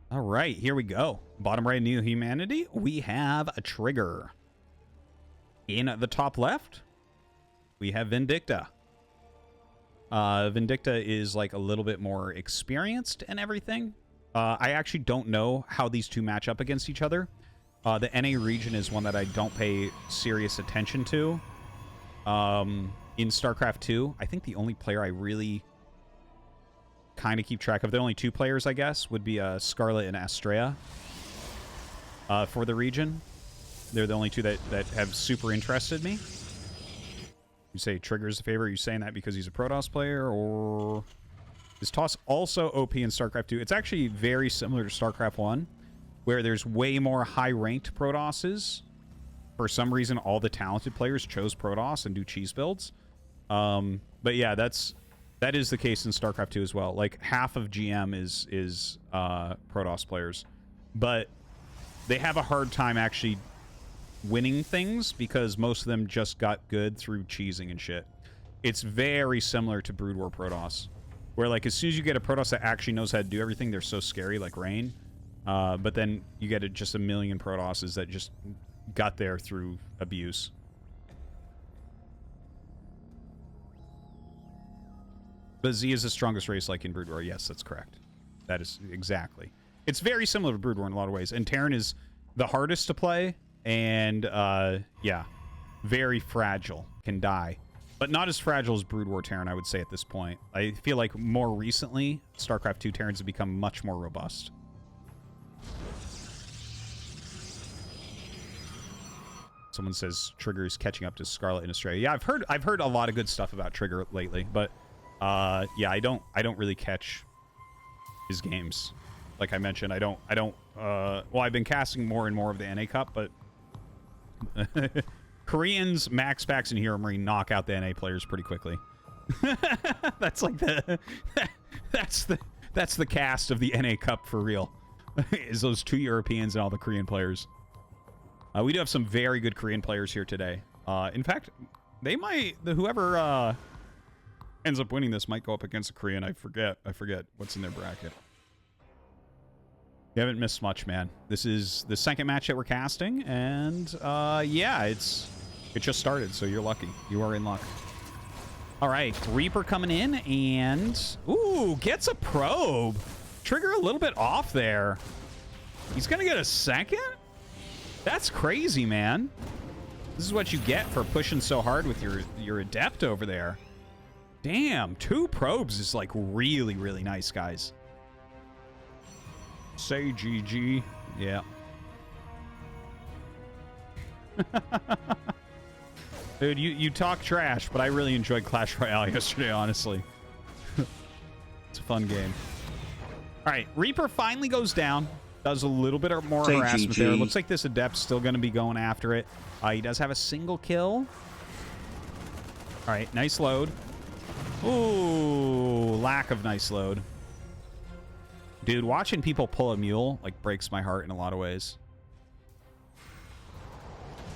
All right, here we go. Bottom right, New Humanity. We have a Trigger. In the top left, we have Vindicta. Vindicta is like a little bit more experienced and everything. I actually don't know how these two match up against each other. The NA region is one that I don't pay serious attention to. In StarCraft 2, I think the only player I really kind of keep track of, the only two players, I guess, would be Scarlet and Astrea for the region. They're the only two that have super interested me. You say Trigger's a favorite. Are you saying that because he's a Protoss player, or is Toss also OP in StarCraft 2? It's actually very similar to StarCraft 1, where there's way more high-ranked Protosses. For some reason, all the talented players chose Protoss and do cheese builds. But yeah, that is the case in StarCraft 2 as well. Like, half of GM is Protoss players. But they have a hard time actually winning things because most of them just got good through cheesing and shit. It's very similar to Brood War Protoss, where, like, as soon as you get a Protoss that actually knows how to do everything, they're so scary, like Rain. But then you get just a million Protosses that just got there through abuse. But Z is the strongest race, like in Brood War. Yes, that's correct. That is exactly. It's very similar to Brood War in a lot of ways. And Terran is the hardest to play. And, yeah, very fragile. Can die. But not as fragile as Brood War Terran, I would say, at this point. I feel like more recently, StarCraft 2 Terrans have become much more robust. Someone says Trigger's catching up to Scarlet in Australia. Yeah, I've heard a lot of good stuff about Trigger lately, but yeah, I don't really catch his games. Like I mentioned, I don't well, I've been casting more and more of the NA Cup, but Koreans, Max Packs, and Hero Marine knock out the NA players pretty quickly. That's like that's the cast of the NA Cup for real. Is those two Europeans and all the Korean players. We do have some very good Korean players here today. In fact, they might, whoever ends up winning this might go up against a Korean. I forget what's in their bracket. You haven't missed much, man. This is the second match that we're casting, and yeah, it just started, so you're lucky. You are in luck. All right, Reaper coming in, and ooh, gets a probe. Trigger a little bit off there. He's gonna get a second? That's crazy, man. This is what you get for pushing so hard with your Adept over there. Damn, 2 probes is like really, really nice, guys. Say GG. Yeah. Dude, you talk trash, but I really enjoyed Clash Royale yesterday, honestly. It's a fun game. All right, Reaper finally goes down. Does a little bit more harassment there. Looks like this Adept's still going to be going after it. He does have a single kill. All right, nice load. Ooh, lack of nice load. Dude, watching people pull a mule, like, breaks my heart in a lot of ways.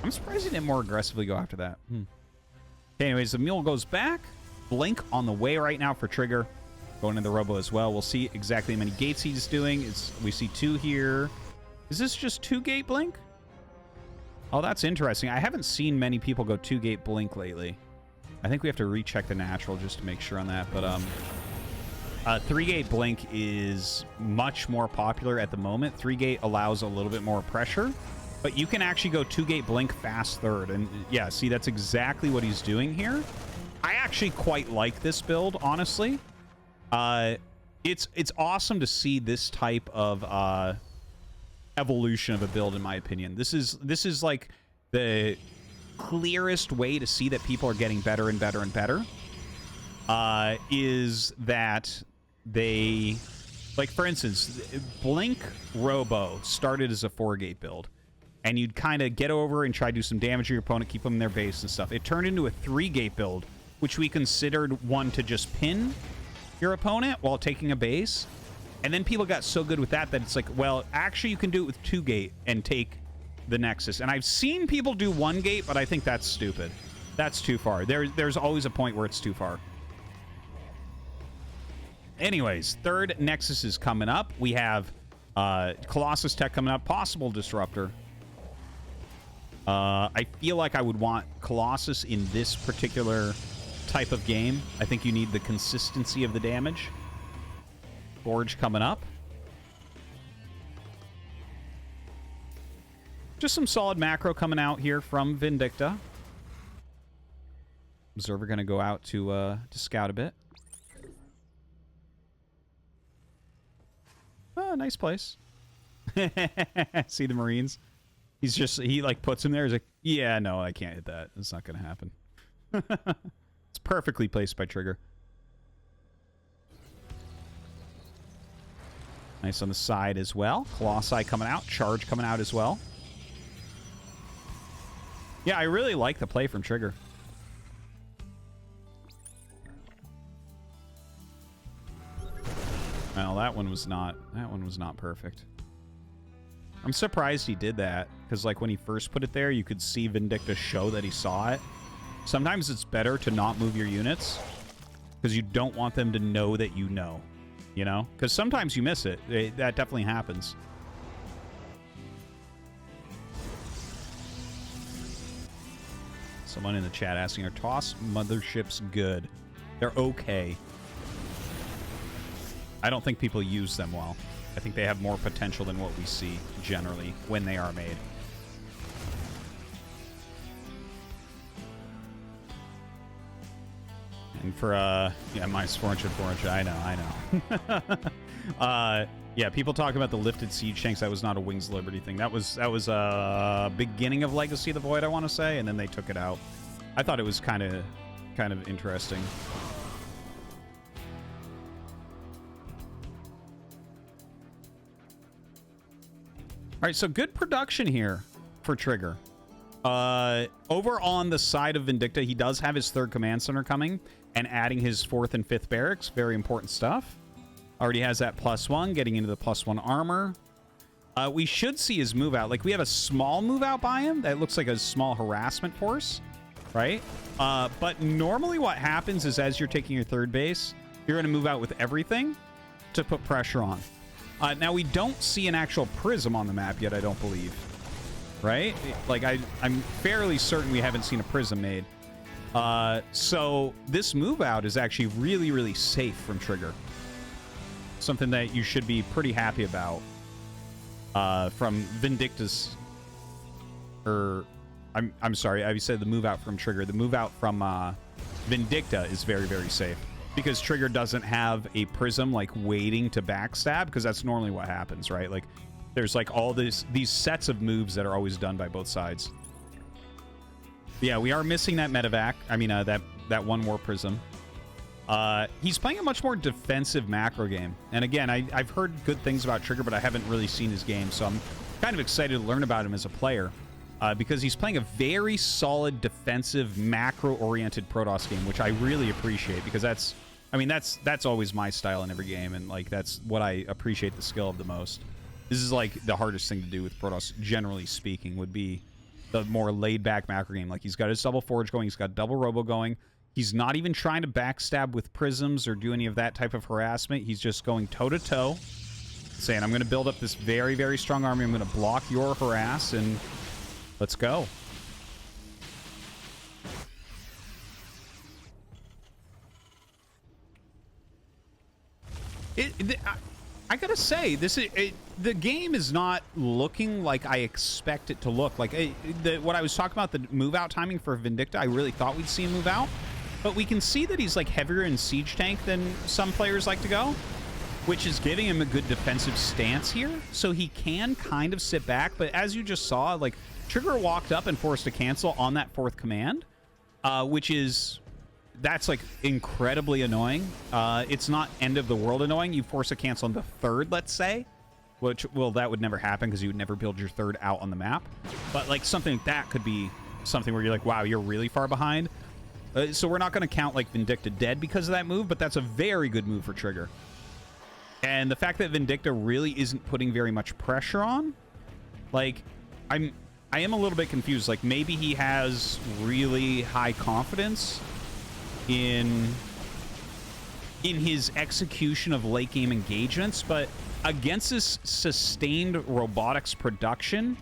I'm surprised he didn't more aggressively go after that. Okay, anyways, the mule goes back. Blink on the way right now for Trigger. Going in the Robo as well. We'll see exactly how many gates he's doing. We see 2 here. Is this just 2 gate blink? Oh, that's interesting. I haven't seen many people go 2 gate blink lately. I think we have to recheck the natural just to make sure on that. But 3 gate blink is much more popular at the moment. 3 gate allows a little bit more pressure, but you can actually go 2 gate blink fast third. And yeah, see, that's exactly what he's doing here. I actually quite like this build, honestly. It's awesome to see this type of evolution of a build, in my opinion. This is like the clearest way to see that people are getting better and better and better. Is that they, like, for instance, Blink Robo started as a 4-gate build, and you'd kind of get over and try to do some damage to your opponent, keep them in their base and stuff. It turned into a 3-gate build, which we considered one to just pin your opponent while taking a base. And then people got so good with that that it's like, well, actually you can do it with 2-gate and take the Nexus. And I've seen people do 1-gate, but I think that's stupid. That's too far. There's always a point where it's too far. Anyways, 3rd Nexus is coming up. We have Colossus tech coming up. Possible Disruptor. I feel like I would want Colossus in this particular type of game. I think you need the consistency of the damage. Forge coming up. Just some solid macro coming out here from Vindicta. Observer going to go out to scout a bit. Oh, nice place. See the Marines? He like puts him there. He's like, yeah, no, I can't hit that. It's not going to happen. It's perfectly placed by Trigger. Nice on the side as well. Colossi coming out. Charge coming out as well. Yeah, I really like the play from Trigger. Well, that one was not perfect. I'm surprised he did that, because like when he first put it there, you could see Vindicta show that he saw it. Sometimes it's better to not move your units, because you don't want them to know that you know, Because sometimes you miss it. That definitely happens. Someone in the chat asking, are TOS motherships good? They're okay. I don't think people use them well. I think they have more potential than what we see, generally, when they are made. And for, yeah, minus 400, I know. Yeah, people talk about the lifted siege tanks. That was not a Wings Liberty thing. That was beginning of Legacy of the Void, I want to say, and then they took it out. I thought it was kind of interesting. All right, so good production here for Trigger. Over on the side of Vindicta, he does have his 3rd command center coming and adding his 4th and 5th barracks. Very important stuff. Already has that +1, getting into the +1 armor. We should see his move out. Like, we have a small move out by him that looks like a small harassment force, right? But normally what happens is as you're taking your 3rd base, you're going to move out with everything to put pressure on. Now, we don't see an actual prism on the map yet, I don't believe. Right? Like, I'm fairly certain we haven't seen a prism made. So this move out is actually really, really safe from Trigger. Something that you should be pretty happy about from Vindicta's... I'm sorry, I said the move out from Trigger. The move out from Vindicta is very, very safe. Because Trigger doesn't have a prism, like, waiting to backstab, because that's normally what happens, right? Like, there's, like, all these sets of moves that are always done by both sides. Yeah, we are missing that medevac. I mean, that one war prism. He's playing a much more defensive macro game. And again, I've heard good things about Trigger, but I haven't really seen his game, so I'm kind of excited to learn about him as a player. Because he's playing a very solid defensive macro-oriented Protoss game, which I really appreciate, because that's always my style in every game, and like that's what I appreciate the skill of the most. This is like the hardest thing to do with Protoss, generally speaking, would be the more laid-back macro game. Like, he's got his double Forge going, he's got double Robo going. He's not even trying to backstab with prisms or do any of that type of harassment. He's just going toe-to-toe, saying, I'm going to build up this very, very strong army. I'm going to block your harass, and let's go. I gotta say, the game is not looking like I expect it to look. Like, what I was talking about, the move-out timing for Vindicta, I really thought we'd see him move out. But we can see that he's, like, heavier in siege tank than some players like to go, which is giving him a good defensive stance here. So he can kind of sit back. But as you just saw, like, Trigger walked up and forced a cancel on that 4th command, which is... That's, like, incredibly annoying. It's not end-of-the-world annoying. You force a cancel on the 3rd, let's say. Which, well, that would never happen because you would never build your 3rd out on the map. But, like, something like that could be something where you're like, wow, you're really far behind. So we're not going to count, like, Vindicta dead because of that move, but that's a very good move for Trigger. And the fact that Vindicta really isn't putting very much pressure on, like, I am a little bit confused. Like, maybe he has really high confidence in his execution of late game engagements, but against this sustained robotics production,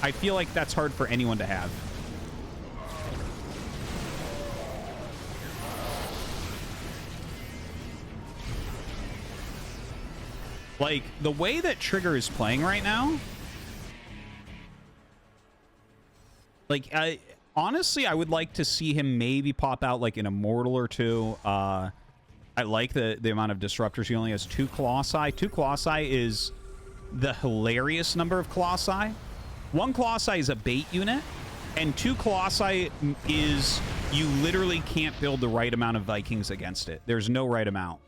I feel like that's hard for anyone to have. Like, the way that Trigger is playing right now, like, honestly, I would like to see him maybe pop out, like, an Immortal or two. I like the amount of disruptors. He only has 2 Colossi. 2 Colossi is the hilarious number of Colossi. 1 Colossi is a bait unit, and 2 Colossi is you literally can't build the right amount of Vikings against it. There's no right amount.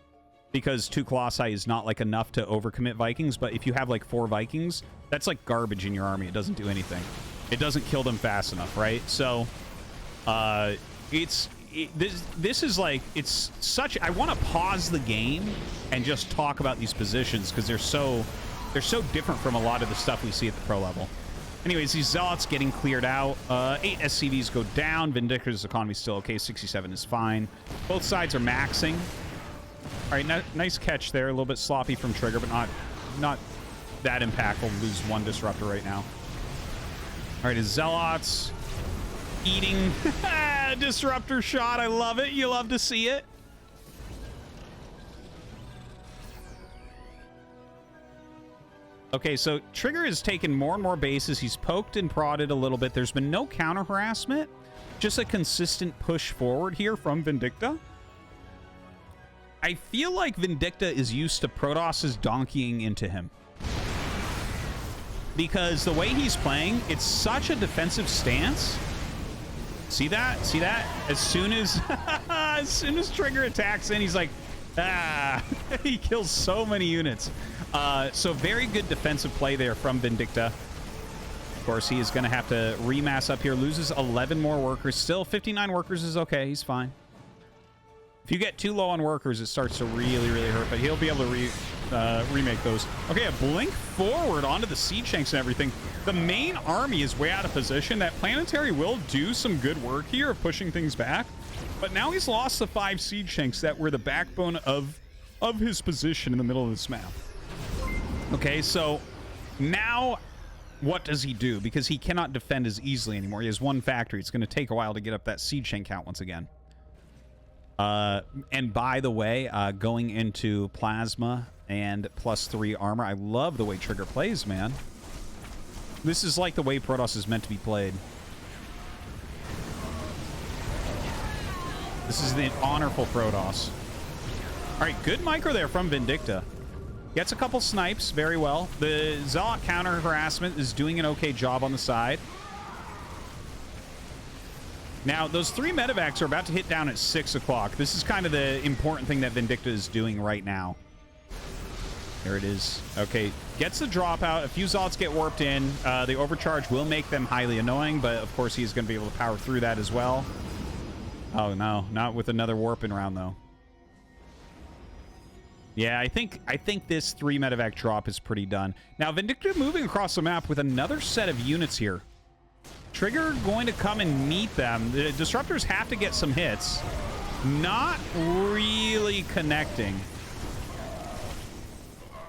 Because 2 Colossi is not, like, enough to overcommit Vikings, but if you have, like, 4 Vikings, that's, like, garbage in your army. It doesn't do anything. It doesn't kill them fast enough, right? So, this is, like, it's such... I want to pause the game and just talk about these positions, because they're so different from a lot of the stuff we see at the pro level. Anyways, these Zealots getting cleared out. 8 SCVs go down. Vindicta's economy is still okay. 67 is fine. Both sides are maxing. All right, nice catch there. A little bit sloppy from Trigger, but not that impactful. Lose 1 disruptor right now. All right, his Zealots eating disruptor shot. I love it. You love to see it. Okay, so Trigger has taken more and more bases. He's poked and prodded a little bit. There's been no counter harassment. Just a consistent push forward here from Vindicta. I feel like Vindicta is used to Protoss's donkeying into him. Because the way he's playing, it's such a defensive stance. See that? See that? As soon as Trigger attacks in, he's like, ah. He kills so many units. So very good defensive play there from Vindicta. Of course, he is going to have to remass up here. Loses 11 more workers. Still, 59 workers is okay. He's fine. If you get too low on workers, it starts to really, really hurt, but he'll be able to remake those. Okay, a blink forward onto the siege tanks and everything. The main army is way out of position. That planetary will do some good work here of pushing things back, but now he's lost the 5 siege tanks that were the backbone of his position in the middle of this map. Okay, so now what does he do? Because he cannot defend as easily anymore. He has 1 factory. It's going to take a while to get up that siege tank count once again. And by the way, going into plasma and +3 armor. I love the way Trigger plays, man. This is like the way Protoss is meant to be played. This is the honorful Protoss. All right, good micro there from Vindicta. Gets a couple snipes, very well. The Zealot counter harassment is doing an okay job on the side. Now, those 3 medevacs are about to hit down at 6 o'clock. This is kind of the important thing that Vindicta is doing right now. There it is. Okay, gets the dropout. A few Zealots get warped in. The overcharge will make them highly annoying, but of course he's going to be able to power through that as well. Oh, no. Not with another warping round, though. Yeah, I think this 3 medevac drop is pretty done. Now, Vindicta moving across the map with another set of units here. Trigger going to come and meet them. The disruptors have to get some hits. Not really connecting.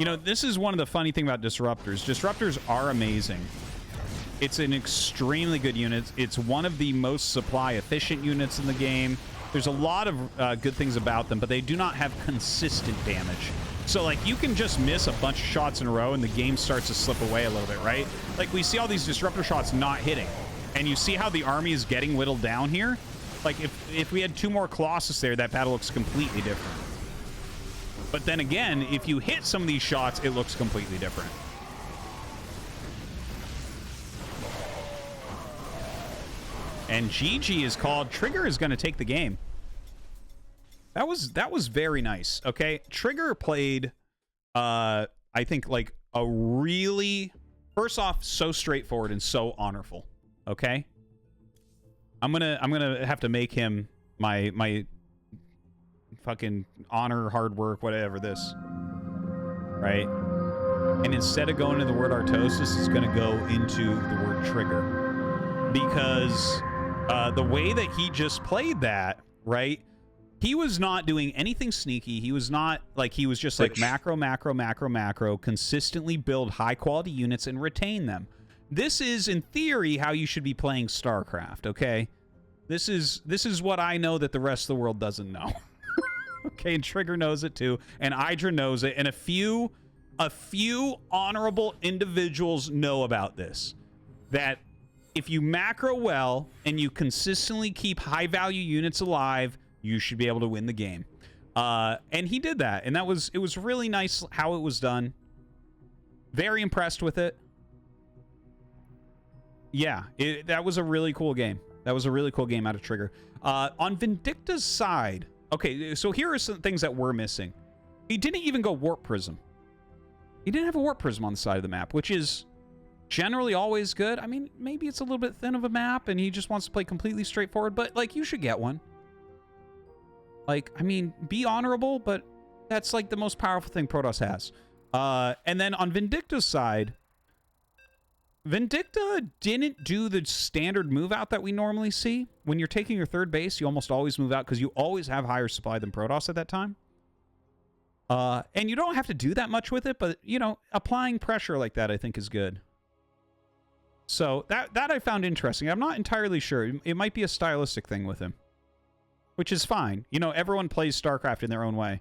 You know, this is one of the funny things about disruptors. Disruptors are amazing. It's an extremely good unit. It's one of the most supply efficient units in the game. There's a lot of good things about them, but they do not have consistent damage. So, like, you can just miss a bunch of shots in a row and the game starts to slip away a little bit, right? Like, we see all these disruptor shots not hitting. And you see how the army is getting whittled down here? Like, if we had 2 more Colossus there, that battle looks completely different. But then again, if you hit some of these shots, it looks completely different. And GG is called. Trigger is going to take the game. That was very nice. Okay, Trigger played, I think, like a really, first off, so straightforward and so honorful. Okay, I'm gonna have to make him my fucking honor, hard work, whatever this, right? And instead of going to the word Artosis, it's gonna go into the word Trigger, because the way that he just played that, right? He was not doing anything sneaky. He was not, like, he was just like macro, macro, macro, macro, consistently build high-quality units and retain them. This is, in theory, how you should be playing StarCraft, okay? This is what I know that the rest of the world doesn't know. Okay, and Trigger knows it too, and Hydra knows it, and a few honorable individuals know about this. That if you macro well and you consistently keep high-value units alive, you should be able to win the game. And he did that, and it was really nice how it was done. Very impressed with it. Yeah, that was a really cool game. That was a really cool game out of Trigger. On Vindicta's side, okay, so here are some things that we're missing. He didn't even go Warp Prism. He didn't have a Warp Prism on the side of the map, which is generally always good. I mean, maybe it's a little bit thin of a map, and he just wants to play completely straightforward, but, like, you should get one. Like, I mean, be honorable, but that's, like, the most powerful thing Protoss has. And then on Vindicta's side, Vindicta didn't do the standard move out that we normally see. When you're taking your third base, you almost always move out because you always have higher supply than Protoss at that time. And you don't have to do that much with it, but, you know, applying pressure like that, I think, is good. So that I found interesting. I'm not entirely sure. It might be a stylistic thing with him, which is fine. You know, everyone plays StarCraft in their own way.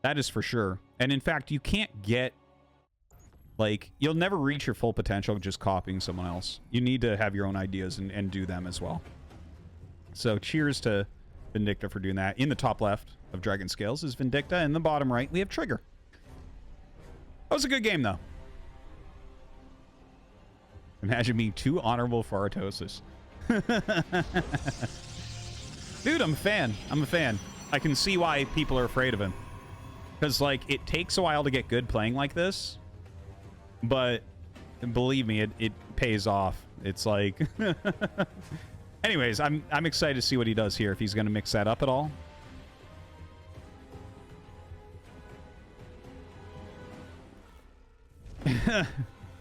That is for sure. And in fact, you can't get, like, you'll never reach your full potential just copying someone else. You need to have your own ideas and do them as well. So cheers to Vindicta for doing that. In the top left of Dragon Scales is Vindicta. In the bottom right, we have Trigger. That was a good game, though. Imagine being too honorable for Artosis. Dude, I'm a fan. I'm a fan. I can see why people are afraid of him. Because, like, it takes a while to get good playing like this. But believe me, it pays off. It's like... Anyways, I'm excited to see what he does here, if he's going to mix that up at all.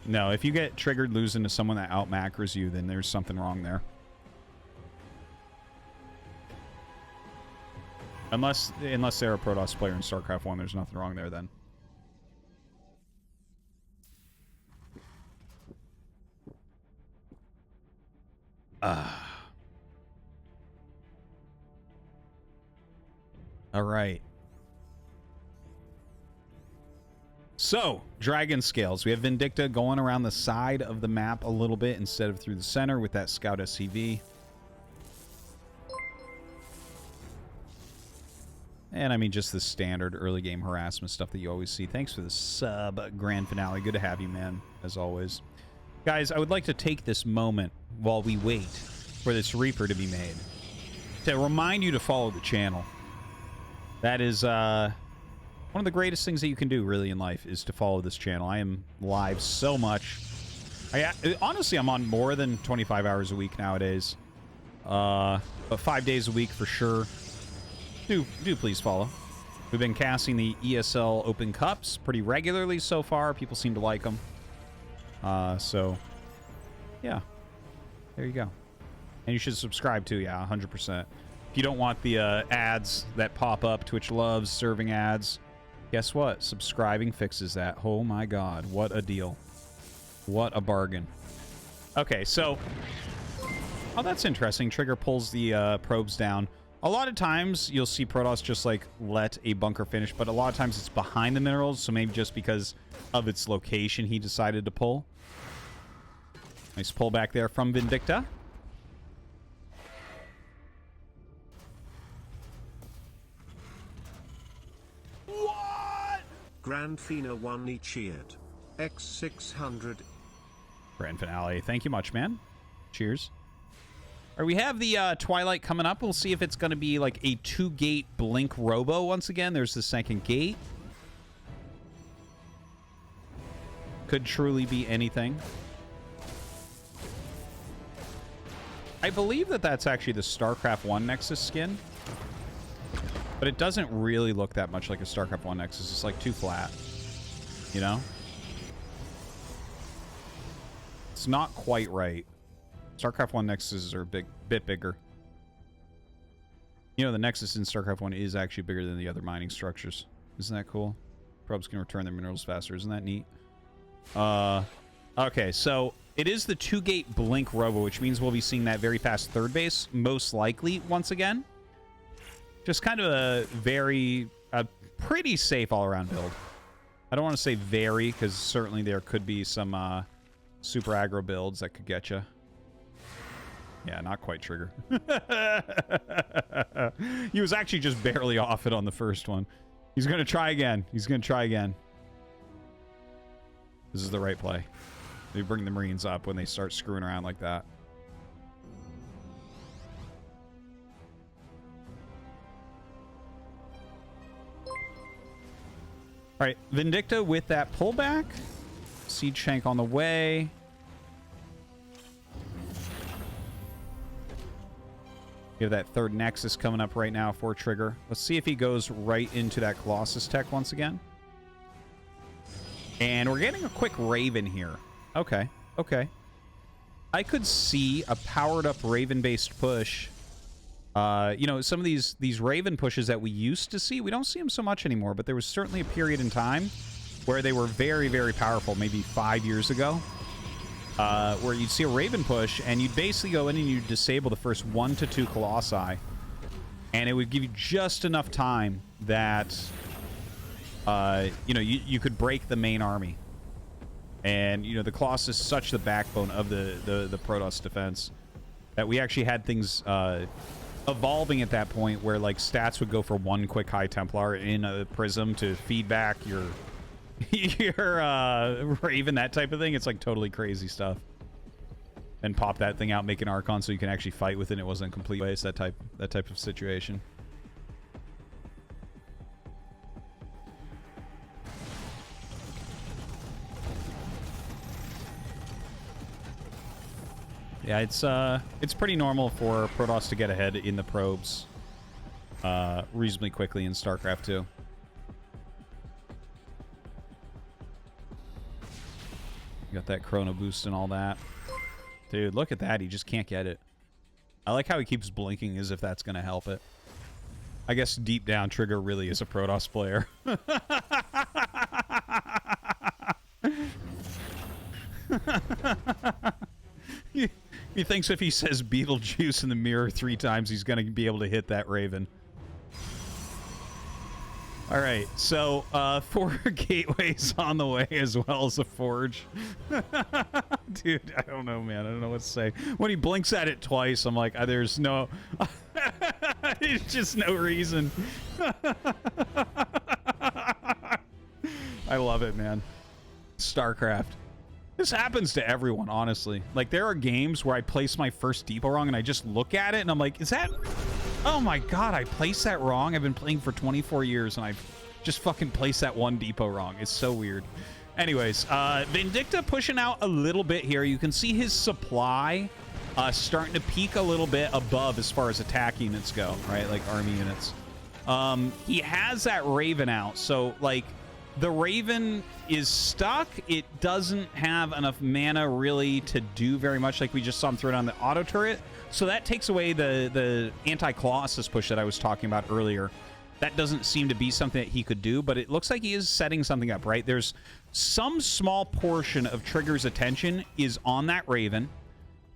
No, if you get triggered losing to someone that out-macros you, then there's something wrong there. Unless they're a Protoss player in StarCraft 1, there's nothing wrong there then. All right. So, Dragon Scales. We have Vindicta going around the side of the map a little bit instead of through the center with that Scout SCV. And I mean, just the standard early game harassment stuff that you always see. Thanks for the sub, Grand Finale. Good to have you, man, as always. Guys, I would like to take this moment while we wait for this Reaper to be made to remind you to follow the channel. That is one of the greatest things that you can do, really, in life, is to follow this channel. I am live so much. Honestly, I'm on more than 25 hours a week nowadays. But 5 days a week for sure. Do please follow. We've been casting the ESL Open Cups pretty regularly so far. People seem to like them. So, yeah. There you go. And you should subscribe too, yeah, 100%. If you don't want the ads that pop up, Twitch loves serving ads. Guess what? Subscribing fixes that. Oh my god, what a deal. What a bargain. Okay, so... Oh, that's interesting. Trigger pulls the probes down. A lot of times, you'll see Protoss just, like, let a bunker finish, but a lot of times it's behind the minerals, so maybe just because of its location, he decided to pull. Nice pull back there from Vindicta. What? Grand Fina 1 he cheered. X600. Grand Finale. Thank you much, man. Cheers. All right, we have the Twilight coming up. We'll see if it's going to be like a 2-gate Blink Robo once again. There's the second gate. Could truly be anything. I believe that that's actually the StarCraft 1 Nexus skin. But it doesn't really look that much like a StarCraft 1 Nexus. It's like too flat. You know? It's not quite right. StarCraft 1 Nexuses are a bit bigger. You know, the Nexus in StarCraft 1 is actually bigger than the other mining structures. Isn't that cool? Probes can return their minerals faster. Isn't that neat? Okay, so it is the 2-gate blink robo, which means we'll be seeing that very fast third base, most likely, once again. Just kind of a pretty safe all-around build. I don't want to say very, because certainly there could be some super aggro builds that could get you. Yeah, not quite Trigger. He was actually just barely off it on the first one. He's going to try again. He's going to try again. This is the right play. They bring the Marines up when they start screwing around like that. All right, Vindicta with that pullback. Siege Shank on the way. You have that third Nexus coming up right now for Trigger. Let's see if he goes right into that Colossus tech once again. And we're getting a quick Raven here. Okay, okay. I could see a powered-up Raven-based push. You know, some of these Raven pushes that we used to see, we don't see them so much anymore, but there was certainly a period in time where they were very, very powerful, maybe 5 years ago. Where you'd see a Raven push, and you'd basically go in and you'd disable the first 1 to 2 Colossi. And it would give you just enough time that, you know, you could break the main army. And, you know, the Colossus is such the backbone of the Protoss defense that we actually had things evolving at that point where, like, stats would go for 1 quick High Templar in a Prism to feed back your Raven, that type of thing. It's like totally crazy stuff. And pop that thing out, make an Archon so you can actually fight with it. It wasn't a complete waste, that type of situation. Yeah, it's pretty normal for Protoss to get ahead in the probes reasonably quickly in StarCraft 2. Got that chrono boost and all that. Dude, look at that. He just can't get it. I like how he keeps blinking as if that's going to help it. I guess deep down, Trigger really is a Protoss player. He thinks if he says Beetlejuice in the mirror 3 times, he's going to be able to hit that Raven. All right, so 4 gateways on the way as well as a forge. Dude, I don't know, man. I don't know what to say. When he blinks at it twice, I'm like, there's no... There's just no reason. I love it, man. StarCraft. This happens to everyone, honestly. Like, there are games where I place my first depot wrong and I just look at it and I'm like, is that... Oh my god, I placed that wrong. I've been playing for 24 years and I've just fucking placed that 1 depot wrong. It's so weird. Anyways, Vindicta pushing out a little bit here. You can see his supply starting to peak a little bit above as far as attack units go, right? Like army units. He has that Raven out. So, like, the Raven is stuck. It doesn't have enough mana really to do very much. Like we just saw him throw down the auto turret. So that takes away the anti-Colossus push that I was talking about earlier. That doesn't seem to be something that he could do, but it looks like he is setting something up, right? There's some small portion of Trigger's attention is on that Raven.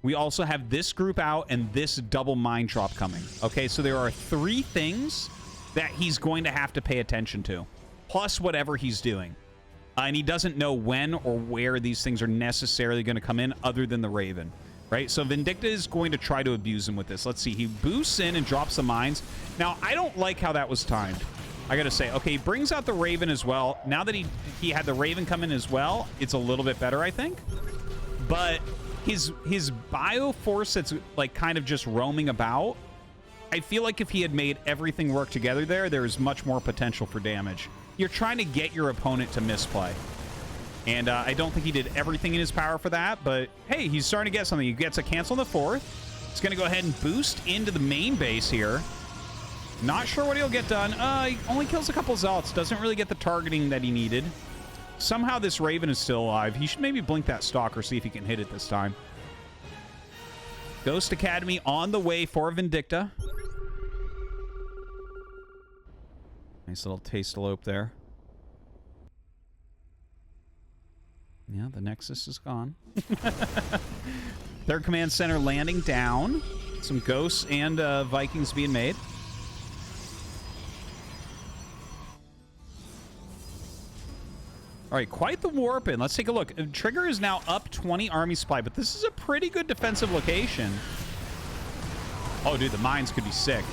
We also have this group out and this double mine drop coming. Okay, so there are 3 things that he's going to have to pay attention to, plus whatever he's doing. And he doesn't know when or where these things are necessarily going to come in other than the Raven. Right, so Vindicta is going to try to abuse him with this. Let's see. He boosts in and drops the mines. Now, I don't like how that was timed. I got to say. Okay, he brings out the Raven as well. Now that he had the Raven come in as well, it's a little bit better, I think. But his Bioforce that's, like, kind of just roaming about, I feel like if he had made everything work together there is much more potential for damage. You're trying to get your opponent to misplay. And I don't think he did everything in his power for that, but hey, he's starting to get something. He gets a cancel on the 4th. He's going to go ahead and boost into the main base here. Not sure what he'll get done. He only kills a couple Zealots. Doesn't really get the targeting that he needed. Somehow this Raven is still alive. He should maybe blink that Stalker, see if he can hit it this time. Ghost Academy on the way for Vindicta. Nice little taste-elope there. Yeah, the Nexus is gone. Third command center landing down. Some Ghosts and Vikings being made. All right, quite the warp in. Let's take a look. Trigger is now up 20 army supply, but this is a pretty good defensive location. Oh, dude, the mines could be sick.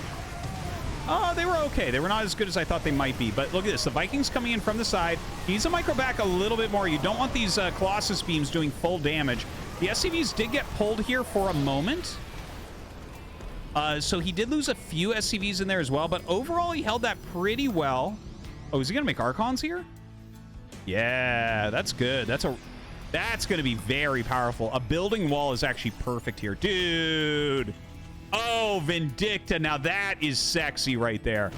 Oh, they were okay. They were not as good as I thought they might be. But look at this. The Vikings coming in from the side. He needs to micro back a little bit more. You don't want these Colossus beams doing full damage. The SCVs did get pulled here for a moment. So he did lose a few SCVs in there as well. But overall, he held that pretty well. Oh, is he going to make Archons here? Yeah, that's good. That's going to be very powerful. A building wall is actually perfect here. Dude. Oh, Vindicta. Now that is sexy right there.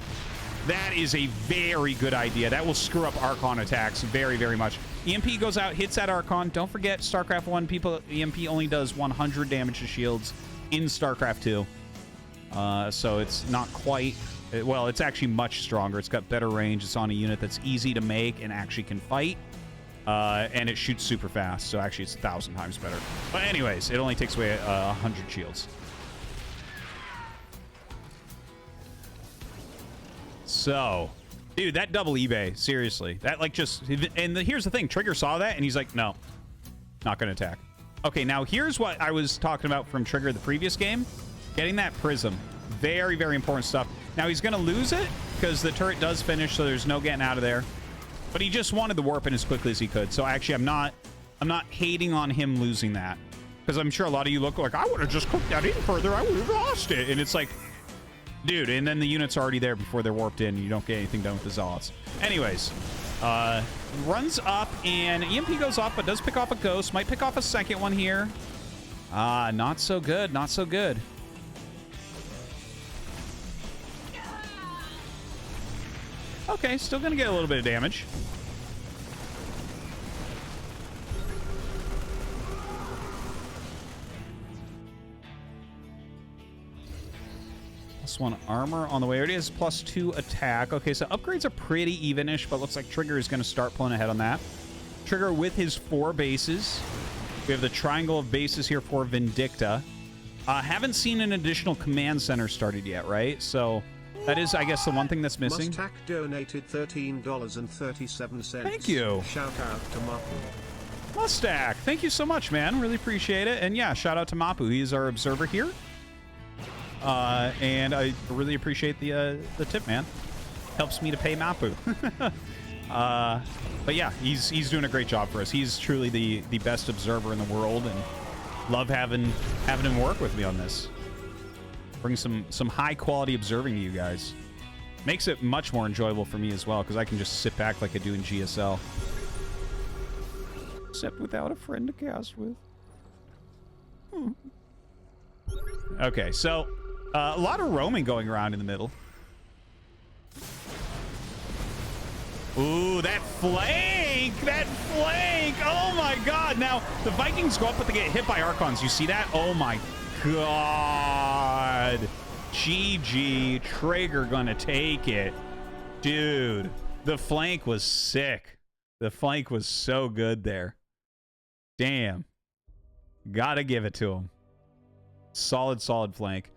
That is a very good idea. That will screw up Archon attacks very, very much. EMP goes out, hits that Archon. Don't forget, StarCraft 1, EMP only does 100 damage to shields in StarCraft 2. So it's not quite... Well, it's actually much stronger. It's got better range. It's on a unit that's easy to make and actually can fight. And it shoots super fast. So actually, it's 1,000 times better. But anyways, it only takes away 100 shields. So, dude, that double eBay, seriously. That, like, just... And here's the thing. Trigger saw that, and he's like, no, not going to attack. Okay, now here's what I was talking about from Trigger the previous game. Getting that Prism. Very, very important stuff. Now, he's going to lose it, because the turret does finish, so there's no getting out of there. But he just wanted the warp in as quickly as he could. So, actually, I'm not hating on him losing that. Because I'm sure a lot of you look like, I would have just cooked that in further. I would have lost it. And it's like... Dude, and then the unit's already there before they're warped in. You don't get anything done with the Zealots. Anyways, runs up, and EMP goes off, but does pick off a Ghost. Might pick off a second one here. Not so good. Not so good. Okay, still going to get a little bit of damage. +1 armor on the way. Already has +2 attack. Okay, so upgrades are pretty evenish, but looks like Trigger is going to start pulling ahead on that. Trigger with his 4 bases. We have the triangle of bases here for Vindicta. Haven't seen an additional command center started yet, right? So that is, I guess, the one thing that's missing. Mustack donated $13.37. Thank you. Shout out to Mapu. Mustack, thank you so much, man. Really appreciate it. And yeah, shout out to Mapu. He is our observer here. And I really appreciate the tip, man. Helps me to pay Mapu. But yeah, he's doing a great job for us. He's truly the best observer in the world, and love having him work with me on this. Bring some high quality observing to you guys. Makes it much more enjoyable for me as well, because I can just sit back like I do in GSL. Except without a friend to cast with. Okay, so a lot of roaming going around in the middle. Ooh, that flank! That flank! Oh my god! Now, the Vikings go up, but they get hit by Archons. You see that? Oh my god! GG. Trigger gonna take it. Dude, the flank was sick. The flank was so good there. Damn. Gotta give it to him. Solid, solid flank.